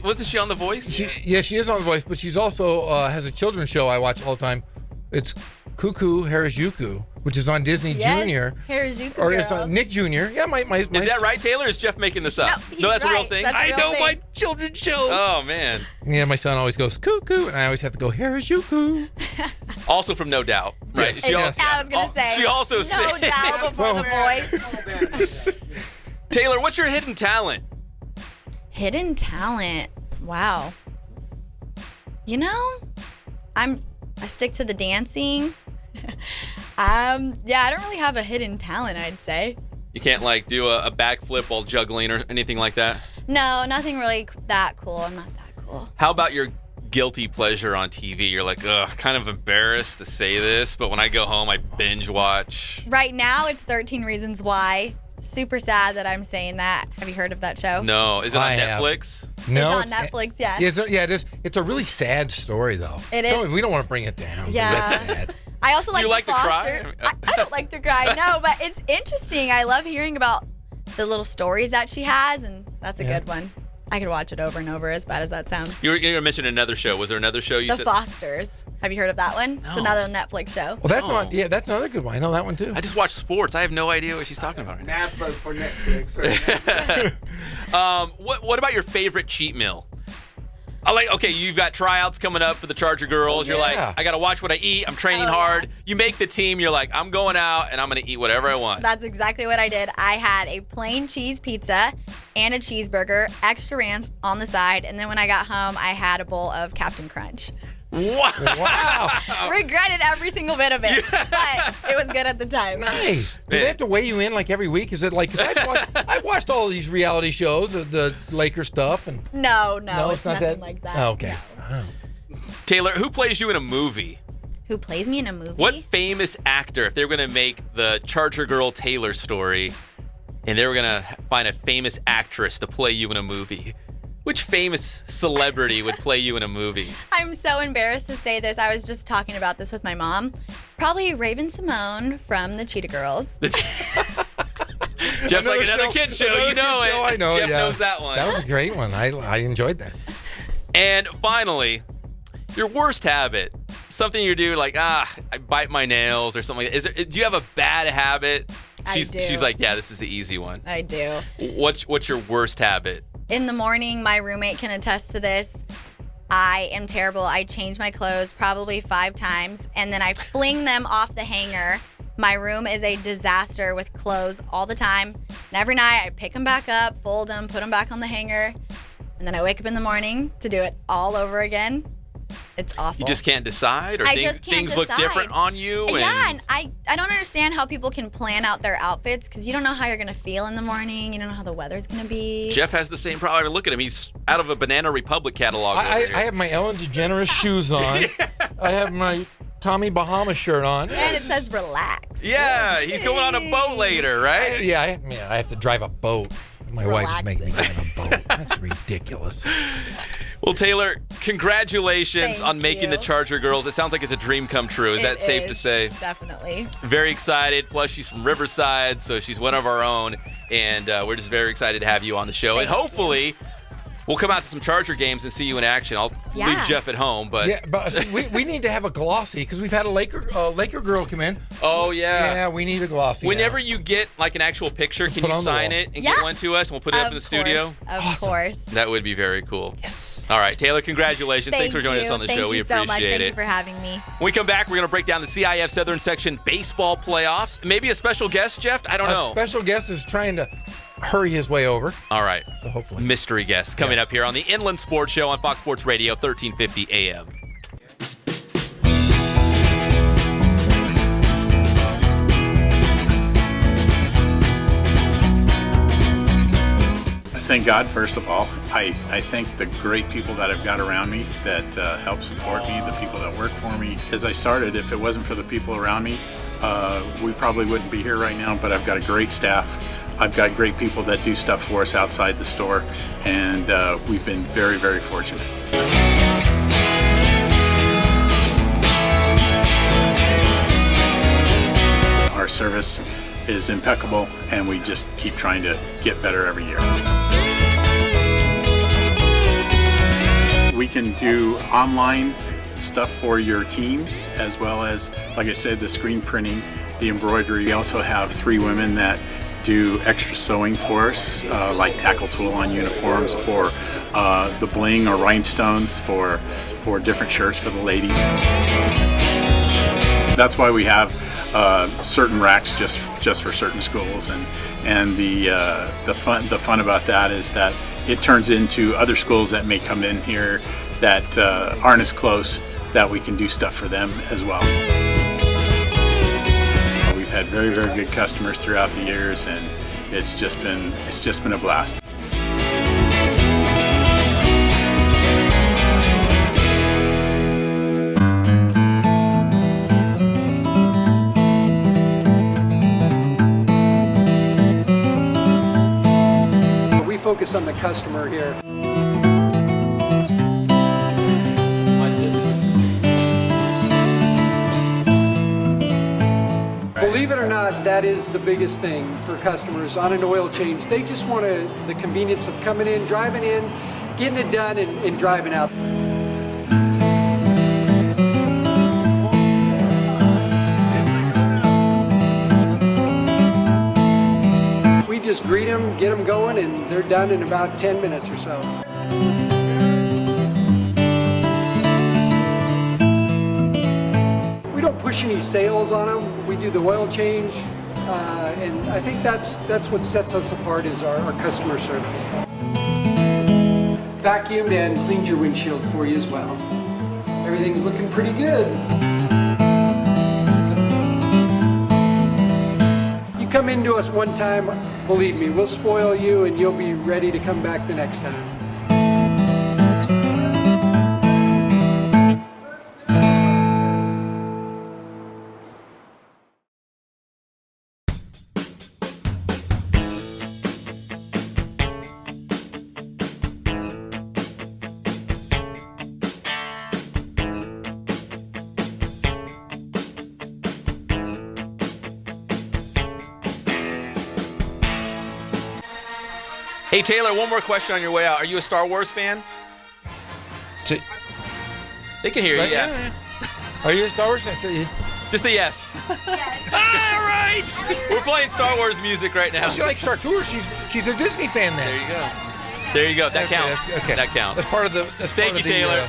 Wasn't she on The Voice? She is on The Voice, but she's also has a children's show I watch all the time. It's Cuckoo Harajuku, which is on Disney Junior. Harajuku Or girls. it's on Nick Jr. Yeah, my Is that right, Taylor? Or is Jeff making this up? No, that's right. a real thing. That's a real thing. my children's shows. Oh, man. Yeah, my son always goes cuckoo, and I always have to go Harajuku. Also from No Doubt, right? Yes. I was going to say. She also No said. doubt before The Voice. Taylor, what's your hidden talent? Hidden talent. Wow. I stick to the dancing. I don't really have a hidden talent, I'd say. You can't do a backflip while juggling or anything like that? No, nothing really that cool. I'm not that cool. How about your guilty pleasure on TV? You're like, ugh, kind of embarrassed to say this, but when I go home, I binge watch. Right now, it's 13 Reasons Why. Super sad that I'm saying that. Have you heard of that show? No. Is it on Netflix? No. It's on Netflix, yeah. It is. It's a really sad story, though. It is. We don't want to bring it down. Yeah. That's sad. I also Do you like to foster. cry? I don't like to cry, no, but it's interesting. I love hearing about the little stories that she has, and that's a good one. I could watch it over and over, as bad as that sounds. You were mentioning another show. Was there another show you The said? Fosters. Have you heard of that one? No. It's another Netflix show. Well, that's on. Yeah, that's another good one. I know that one too. I just watch sports. I have no idea what she's talking about right now. Napa for Netflix. Right? What about your favorite cheat meal? Okay, you've got tryouts coming up for the Charger girls. You're like, I got to watch what I eat. I'm training hard. You make the team. You're like, I'm going out and I'm going to eat whatever I want. That's exactly what I did. I had a plain cheese pizza and a cheeseburger, extra ranch on the side, and then when I got home, I had a bowl of Captain Crunch. Wow. Regretted every single bit of it, but it was good at the time. Nice. Do they have to weigh you in like every week? Is it like, 'cause I've watched all of these reality shows, the Lakers stuff, and No, it's not nothing that. like that. Oh, okay. No. Taylor, who plays you in a movie? Who plays me in a movie? What famous actor, if they were going to make the Charger girl Taylor story, and they were going to find a famous actress to play you in a movie, which famous celebrity would play you in a movie? I'm so embarrassed to say this. I was just talking about this with my mom. Probably Raven Simone from the Cheetah Girls. Jeff's like, another kid show. You know it. I know. Jeff knows that one. That was a great one. I enjoyed that. And finally, your worst habit. Something you do like, I bite my nails or something like that. Do you have a bad habit? I do. She's like, yeah, this is the easy one. I do. What's your worst habit? In the morning, my roommate can attest to this. I am terrible. I change my clothes probably 5 times, and then I fling them off the hanger. My room is a disaster with clothes all the time. And every night, I pick them back up, fold them, put them back on the hanger, and then I wake up in the morning to do it all over again. It's awful. You just can't decide, or I just can't things look decide. different on you? Yeah, and I don't understand how people can plan out their outfits because you don't know how you're going to feel in the morning. You don't know how the weather's going to be. Jeff has the same problem. I mean, look at him. He's out of a Banana Republic catalog. I over here. have my Ellen DeGeneres shoes on. I have my Tommy Bahama shirt on. And it says relax. Yeah, he's going on a boat later, right? I have to drive a boat. My wife's making me drive a boat. That's ridiculous. Well, Taylor, congratulations Thank on making the you. Charger girls. It sounds like it's a dream come true. Is that safe to say? Definitely. Very excited. Plus, she's from Riverside, so she's one of our own. And we're just very excited to have you on the show. And hopefully, we'll come out to some Charger games and see you in action. I'll leave Jeff at home, but see, we need to have a glossy because we've had a Laker girl come in. Oh yeah, yeah, we need a glossy. Whenever you get like an actual picture, can Put you on the sign wall. it and get one to us, and we'll put it up in the studio? Of course. That would be very cool. Yes. All right, Taylor, congratulations. Thanks for joining us on the show. We Thank you so appreciate much. Thank it. you for having me. When we come back, we're going to break down the CIF Southern Section baseball playoffs. Maybe a special guest, Jeff? I don't know. A special guest is trying to hurry his way over. All right. So hopefully. Mystery guest coming up here on the Inland Sports Show on Fox Sports Radio, 1350 AM. Thank God, first of all. I thank the great people that I've got around me that help support me, the people that work for me. As I started, if it wasn't for the people around me, we probably wouldn't be here right now, but I've got a great staff. I've got great people that do stuff for us outside the store, and we've been very, very fortunate. Our service is impeccable, and we just keep trying to get better every year. We can do online stuff for your teams, as well as, like I said, the screen printing, the embroidery. We also have 3 women that do extra sewing for us, like tackle tool on uniforms, or the bling or rhinestones for different shirts for the ladies. That's why we have certain racks just for certain schools, and the fun about that is that it turns into other schools that may come in here that aren't as close, that we can do stuff for them as well. We've had very, very good customers throughout the years, and it's just been a blast. focus on the customer here. Believe it or not, that is the biggest thing for customers on an oil change. They just want the convenience of coming in, driving in, getting it done, and driving out. We just greet them, get them going, and they're done in about 10 minutes or so. We don't push any sales on them. We do the oil change, and I think that's what sets us apart is our customer service. Vacuumed and cleaned your windshield for you as well. Everything's looking pretty good. You come into us one time, believe me, we'll spoil you and you'll be ready to come back the next time. Hey, Taylor, one more question on your way out. Are you a Star Wars fan? They can hear you, yeah. Are you a Star Wars fan? Just say yes. Yes. All right. We're playing Star Wars music right now. She likes Star Tours. She's a Disney fan then. There you go. There you go. That counts. Okay. That counts. That's part of the. Thank you, Taylor.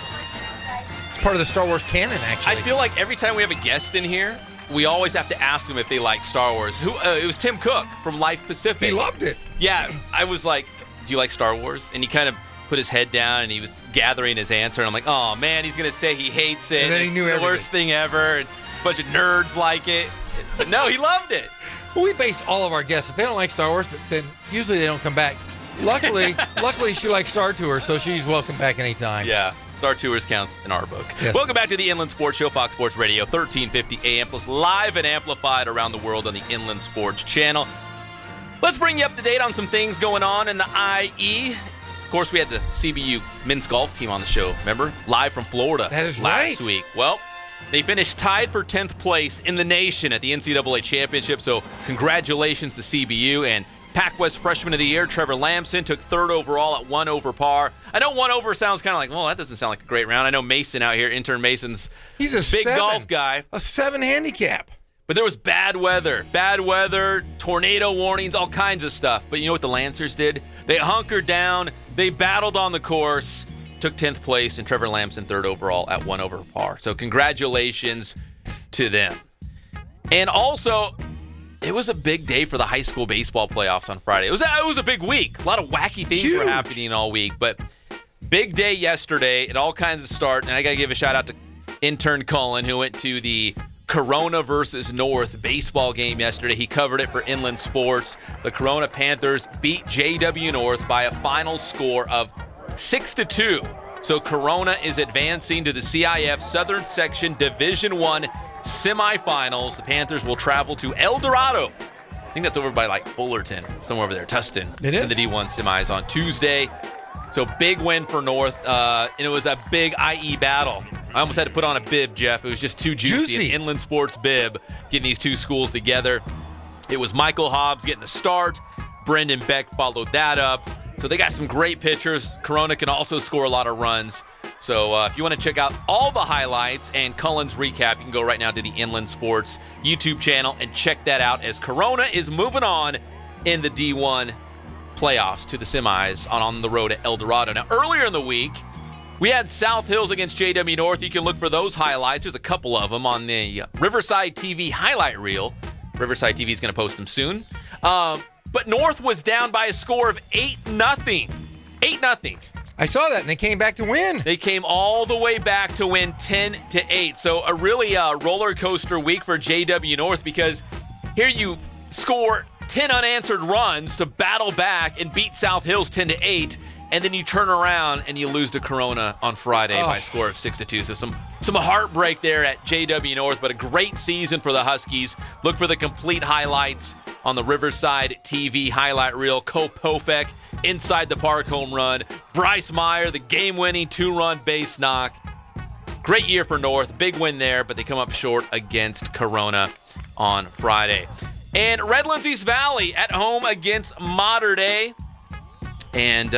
It's part of the Star Wars canon, actually. I feel like every time we have a guest in here, we always have to ask them if they like Star Wars. It was Tim Cook from Life Pacific. He loved it. Yeah, I was like, do you like Star Wars? And he kind of put his head down and he was gathering his answer. And I'm like, oh, man, he's going to say he hates it. And then he knew the worst thing ever. And a bunch of nerds like it. But no, he loved it. Well, we base all of our guests. If they don't like Star Wars, then usually they don't come back. Luckily, she likes Star Tours, so she's welcome back anytime. Yeah. Star Tours counts in our book. Yes. Welcome back to the Inland Sports Show, Fox Sports Radio, 1350 AM, plus live and amplified around the world on the Inland Sports Channel. Let's bring you up to date on some things going on in the IE. Of course, we had the CBU men's golf team on the show, remember? Live from Florida that is last right. week. Well, they finished tied for 10th place in the nation at the NCAA Championship, so congratulations to CBU. And Pac-West Freshman of the Year, Trevor Lamson, took third overall at 1 over par. I know 1 over sounds kind of like, well, that doesn't sound like a great round. I know Mason out here, intern Mason's he's a big 7, golf guy. A 7 handicap. But there was bad weather, tornado warnings, all kinds of stuff. But you know what the Lancers did? They hunkered down, they battled on the course, took 10th place, and Trevor Lamson third overall at 1 over par. So congratulations to them. And also, it was a big day for the high school baseball playoffs on Friday. It was a big week. A lot of wacky things were happening all week. But big day yesterday. It all kinds of start. And I got to give a shout out to intern Cullen, who went to the Corona versus North baseball game yesterday. He covered it for Inland Sports. The Corona Panthers beat JW North by a final score of 6-2. So Corona is advancing to the CIF Southern Section Division I semifinals. The Panthers will travel to El Dorado. I think that's over by like Fullerton, somewhere over there, Tustin. It is. In the D1 semis on Tuesday. So big win for North, and it was a big IE battle. I almost had to put on a bib, Jeff. It was just too juicy. An Inland Sports bib, getting these two schools together. It was Michael Hobbs getting the start. Brendan Beck followed that up. So they got some great pitchers. Corona can also score a lot of runs. So if you want to check out all the highlights and Cullen's recap, you can go right now to the Inland Sports YouTube channel and check that out as Corona is moving on in the D1 playoffs to the semis on the road at El Dorado. Now, earlier in the week, we had South Hills against JW North. You can look for those highlights. There's a couple of them on the Riverside TV highlight reel. Riverside TV is going to post them soon. But North was down by a score of 8-0. 8-0. I saw that, and they came back to win. They came all the way back to win 10-8. So a really roller coaster week for JW North, because here you score 10 unanswered runs to battle back and beat South Hills 10-8, and then you turn around and you lose to Corona on Friday by a score of 6-2. So some heartbreak there at JW North, but a great season for the Huskies. Look for the complete highlights on the Riverside TV highlight reel. Ko Pofek inside the park home run. Bryce Meyer, the game-winning 2-run base knock. Great year for North. Big win there, but they come up short against Corona on Friday. And Redlands East Valley at home against Mater Dei. And,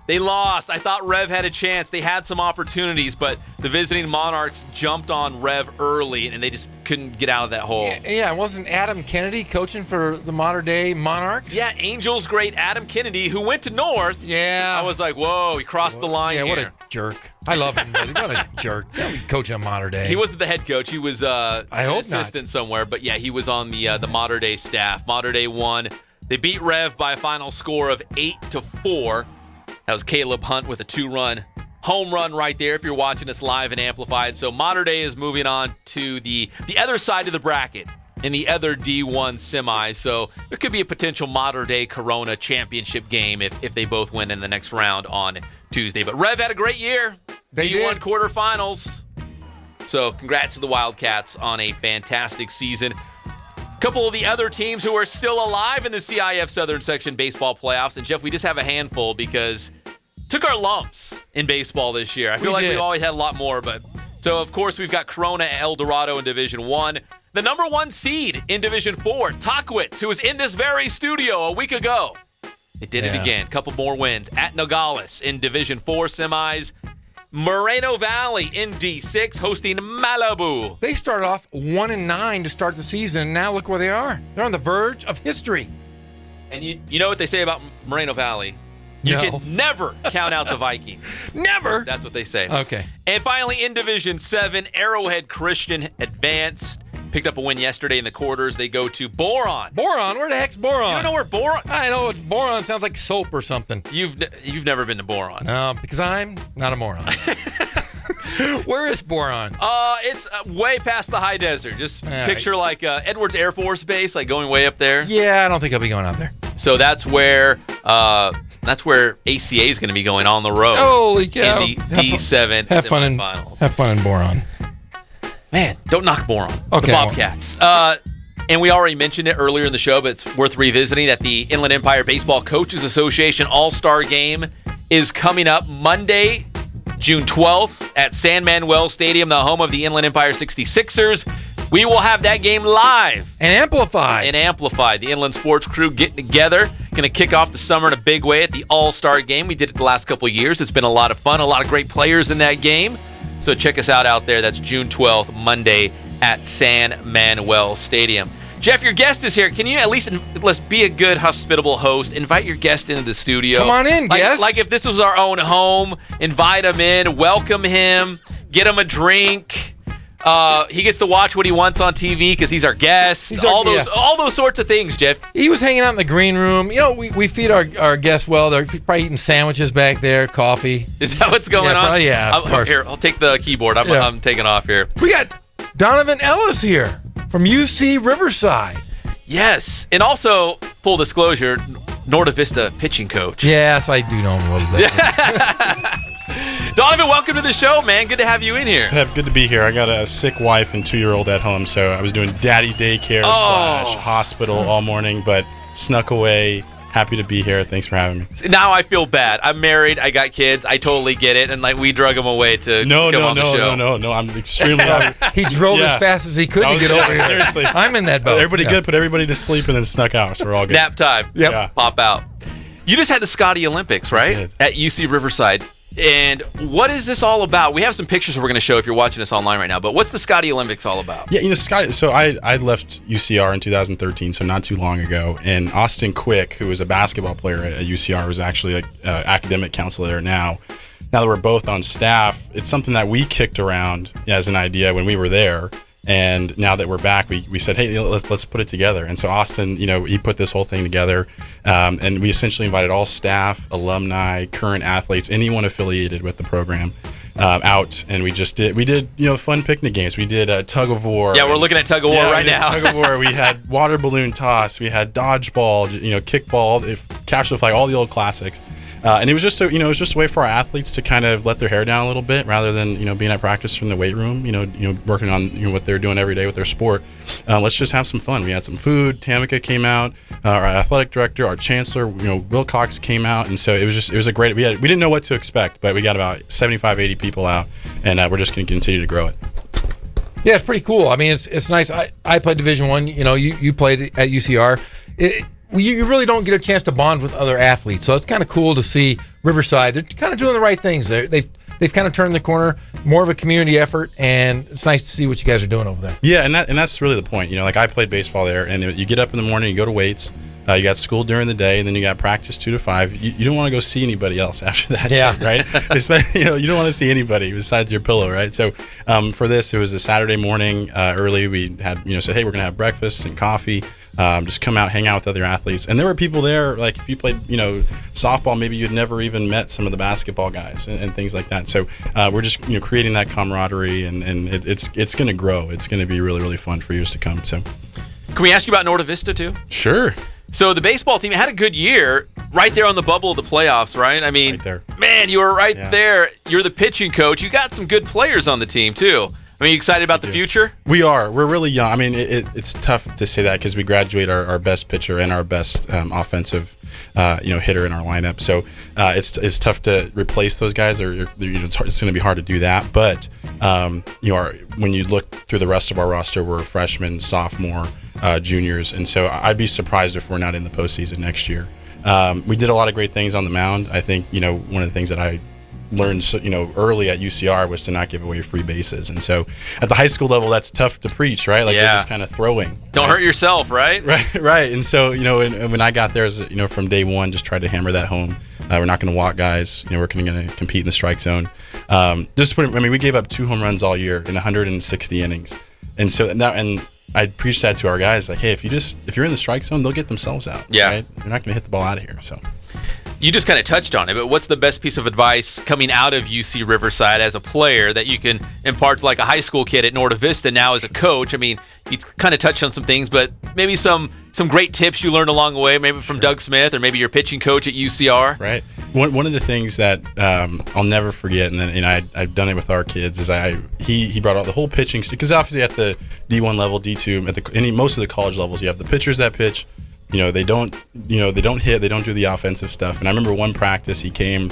they lost. I thought Rev had a chance. They had some opportunities, but the visiting Monarchs jumped on Rev early, and they just couldn't get out of that hole. Yeah, wasn't Adam Kennedy coaching for the Mater Dei Monarchs? Yeah, Angels great Adam Kennedy, who went to North. Yeah. I was like, whoa, he crossed the line here. Yeah, what a jerk. I love him, but what a jerk. Coaching at Mater Dei. He wasn't the head coach. He was I hope assistant somewhere. But, yeah, he was on the Mater Dei staff. Mater Dei won. They beat Rev by a final score of 8-4. That was Caleb Hunt with a 2-run home run right there if you're watching us live and amplified. So Mater Dei is moving on to the other side of the bracket in the other D1 semi. So there could be a potential Mater Dei Corona championship game if they both win in the next round on Tuesday. But Rev had a great year. They D1 did. Quarterfinals. So congrats to the Wildcats on a fantastic season. A couple of the other teams who are still alive in the CIF Southern Section baseball playoffs. And, Jeff, we just have a handful because took our lumps in baseball this year. I feel like we always had a lot more. But so, of course, we've got Corona El Dorado in Division 1. The number 1 seed in Division 4, Tockwitz, who was in this very studio a week ago. They did it again. Couple more wins at Nogales in Division 4 semis. Moreno Valley in D6 hosting Malibu. They started off 1-9 to start the season, and now look where they are. They're on the verge of history. And you know what they say about Moreno Valley? You can never count out the Vikings. Never. That's what they say. Okay. And finally, in Division 7, Arrowhead Christian advanced. Picked up a win yesterday in the quarters. They go to Boron. Boron? Where the heck's Boron? You don't know where Boron? I know Boron sounds like soap or something. You've never been to Boron. No, because I'm not a moron. Where is Boron? It's way past the high desert. Just picture like Edwards Air Force Base, like going way up there. Yeah, I don't think I'll be going out there. So that's where ACA is going to be going on the road. Holy cow! In the D7 semifinals. Have fun in Boron. Man, don't knock Boron. Okay, The Bobcats. And we already mentioned it earlier in the show, but it's worth revisiting that the Inland Empire Baseball Coaches Association All-Star Game is coming up Monday, June 12th at San Manuel Stadium, the home of the Inland Empire 66ers. We will have that game live. And amplified. The Inland Sports crew getting together. Going to kick off the summer in a big way at the All-Star Game. We did it the last couple of years. It's been a lot of fun. A lot of great players in that game. So check us out there. That's June 12th, Monday at San Manuel Stadium. Jeff, your guest is here. Can you at least let's be a good, hospitable host? Invite your guest into the studio. Come on in, guest. Like if this was our own home, invite him in, welcome him, get him a drink. He gets to watch what he wants on TV because he's our guest. All those sorts of things, Jeff. He was hanging out in the green room. You know, we feed our guests well. They're probably eating sandwiches back there, coffee. Is that what's going on? Yeah, of course. Here, I'll take the keyboard. I'm taking off here. We got Donovan Ellis here from UC Riverside. Yes, and also, full disclosure, Norta Vista pitching coach. Yeah, that's why I do know him a little bit. Donovan, welcome to the show, man. Good to have you in here. Pep, good to be here. I got a sick wife and 2-year-old at home, so I was doing daddy daycare / hospital all morning, but snuck away. Happy to be here. Thanks for having me. Now I feel bad. I'm married. I got kids. I totally get it. And we drug him away to come on the show. No. I'm extremely happy. He drove as fast as he could to get over here. Seriously. I'm in that boat. Everybody good. Put everybody to sleep and then snuck out. So we're all good. Nap time. Yep. Yeah. Pop out. You just had the Scotty Olympics, right? At UC Riverside. And what is this all about? We have some pictures we're going to show if you're watching us online right now. But what's the Scotty Olympics all about? Yeah, Scotty. So I left UCR in 2013, so not too long ago. And Austin Quick, who was a basketball player at UCR, was actually an academic counselor there now. Now that we're both on staff, it's something that we kicked around as an idea when we were there. And now that we're back, we said, hey, let's put it together. And so Austin, he put this whole thing together. And we essentially invited all staff, alumni, current athletes, anyone affiliated with the program out. And we did fun picnic games. We did tug of war. Yeah, we're looking at tug of war right now. Tug of war. We had water balloon toss. We had dodgeball, kickball, capture the flag, all the old classics. And it was just a way for our athletes to kind of let their hair down a little bit rather than being at practice from the weight room. Working on what they're doing every day with their sport. Let's just have some fun. We had some food. Tamika came out. Our athletic director, our chancellor, Wilcox came out, and so it was a great. We didn't know what to expect, but we got about 75, 80 people out, and we're just going to continue to grow it. Yeah, it's pretty cool. I mean, it's nice. I played Division I. You played at UCR. You really don't get a chance to bond with other athletes, so it's kind of cool to see Riverside. They're kind of doing the right things. They've kind of turned the corner, more of a community effort, and it's nice to see what you guys are doing over there. Yeah, and that's really the point. Like I played baseball there, and you get up in the morning, you go to weights. You got school during the day, and then you got practice 2 to 5. You don't want to go see anybody else after that. Yeah. Day, right? You don't want to see anybody besides your pillow, right? So for this, it was a Saturday morning early. We had said, hey, we're gonna have breakfast and coffee. Just come out, hang out with other athletes, and there were people there. Like if you played softball, maybe you'd never even met some of the basketball guys and things like that. So we're just creating that camaraderie, and it's gonna grow. It's gonna be really, really fun for years to come. So can we ask you about Norta Vista too? Sure. So the baseball team had a good year right there on the bubble of the playoffs, right? I mean, right there. Man, you were right there. You're the pitching coach. You got some good players on the team too. I mean, you excited about the future? We are. We're really young. I mean, it's tough to say that because we graduate our best pitcher and our best offensive hitter in our lineup. So it's tough to replace those guys. It's going to be hard to do that. But when you look through the rest of our roster, we're freshmen, sophomore, juniors, and so I'd be surprised if we're not in the postseason next year. We did a lot of great things on the mound. I think one of the things that I learned early at UCR was to not give away free bases, and so at the high school level that's tough to preach, right? Like they're just kind of throwing. Don't hurt yourself, right? Right. And so when I got there, from day one, just tried to hammer that home. We're not going to walk guys. We're going to compete in the strike zone. We gave up 2 home runs all year in 160 innings, and so and I preached that to our guys, like, hey, if you're in the strike zone, they'll get themselves out. Yeah. Right? You're not going to hit the ball out of here. So you just kind of touched on it, but what's the best piece of advice coming out of UC Riverside as a player that you can impart to like a high school kid at Norta Vista now as a coach? I mean, you kind of touched on some things, but maybe some great tips you learned along the way, maybe from Doug Smith or maybe your pitching coach at UCR. Right. One of the things that I'll never forget, and I've done it with our kids, is he brought out the whole pitching, because obviously at the D1 level, D2, at most of the college levels, you have the pitchers that pitch. They don't hit, they don't do the offensive stuff. And I remember one practice, he came,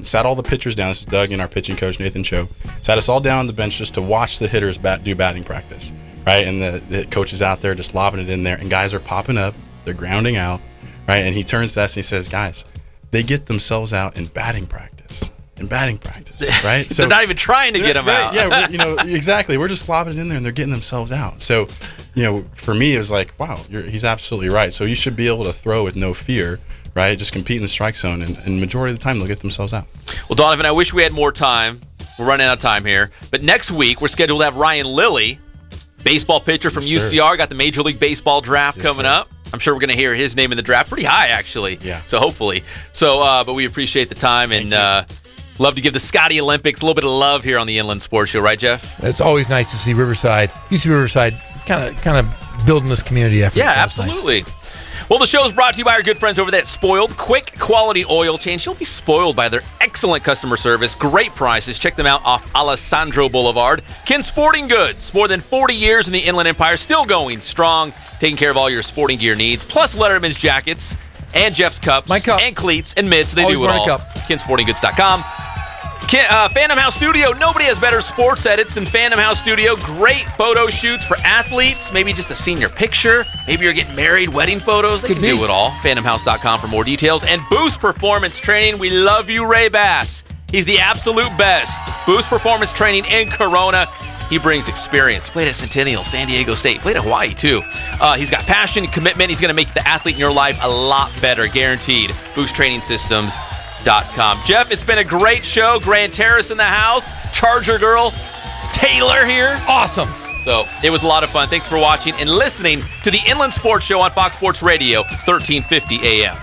sat all the pitchers down. This is Doug and our pitching coach, Nathan Cho. Sat us all down on the bench just to watch the hitters do batting practice, right? And the coach is out there just lobbing it in there, and guys are popping up, they're grounding out, right? And he turns to us and he says, guys, they get themselves out in batting practice. Right? So they're not even trying to get them out. Yeah, exactly. We're just lobbing it in there, and they're getting themselves out. So, for me, it was like, wow, he's absolutely right. So you should be able to throw with no fear, right? Just compete in the strike zone, and majority of the time they'll get themselves out. Well, Donovan, I wish we had more time. We're running out of time here. But next week, we're scheduled to have Ryan Lilly, baseball pitcher from UCR. Got the Major League Baseball draft coming up. I'm sure we're going to hear his name in the draft. Pretty high, actually. Yeah. So hopefully. But we appreciate the time, and love to give the Scotty Olympics a little bit of love here on the Inland Sports Show, right, Jeff? It's always nice to see Riverside, kind of building this community effort. Yeah, absolutely. Nice. Well, the show is brought to you by our good friends over there at Spoiled. Quick, quality oil change. You'll be spoiled by their excellent customer service. Great prices. Check them out off Alessandro Boulevard. Ken Sporting Goods. More than 40 years in the Inland Empire. Still going strong. Taking care of all your sporting gear needs. Plus Letterman's jackets and Jeff's cups. My cup. And cleats and mitts. They Always do it all. Cup. KenSportingGoods.com. Phantom House Studio. Nobody has better sports edits than Phantom House Studio. Great photo shoots for athletes. Maybe just a senior picture. Maybe you're getting married, wedding photos. They can do it all. PhantomHouse.com for more details. And Boost Performance Training. We love you, Ray Bass. He's the absolute best. Boost Performance Training in Corona. He brings experience. He played at Centennial, San Diego State. Played at Hawaii, too. He's got passion and commitment. He's going to make the athlete in your life a lot better, guaranteed. BoostTrainingSystems.com. Jeff, it's been a great show. Grand Terrace in the house. Charger girl Taylor here. Awesome. So it was a lot of fun. Thanks for watching and listening to the Inland Sports Show on Fox Sports Radio, 1350 AM.